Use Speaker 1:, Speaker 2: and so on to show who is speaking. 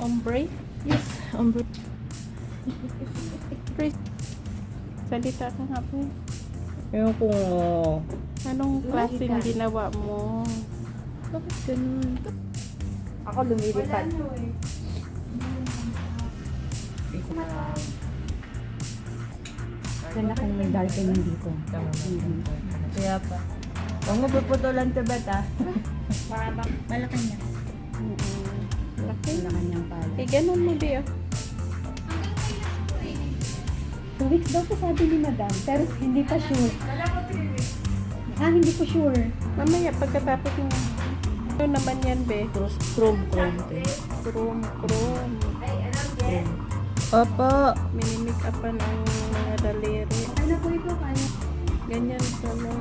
Speaker 1: Ombre? Yes, ombre. Salita ka nga po.
Speaker 2: Ewan ko nga.
Speaker 1: Anong klaseng ginawa mo?
Speaker 2: Bakit ganun? Ako lumilipad.
Speaker 3: Ganda kung may darkening dito.
Speaker 2: Kaya pa. Huwag mo puputulan sa bata.
Speaker 3: Malaki niya.
Speaker 1: Laki.
Speaker 3: Malaki niyang pala.
Speaker 1: Eh, ganun mo, Bea.
Speaker 3: 2 weeks daw po sabi ni madam, pero hindi pa sure. Hindi ko sure.
Speaker 1: Mamaya, pagkatapos mo. Ano naman yan, Be?
Speaker 2: Chrome.
Speaker 1: Chrome.
Speaker 2: Opo.
Speaker 1: Minimake upan ang mga daliri.
Speaker 3: Ano po ito kaya?
Speaker 1: Ganyan pala.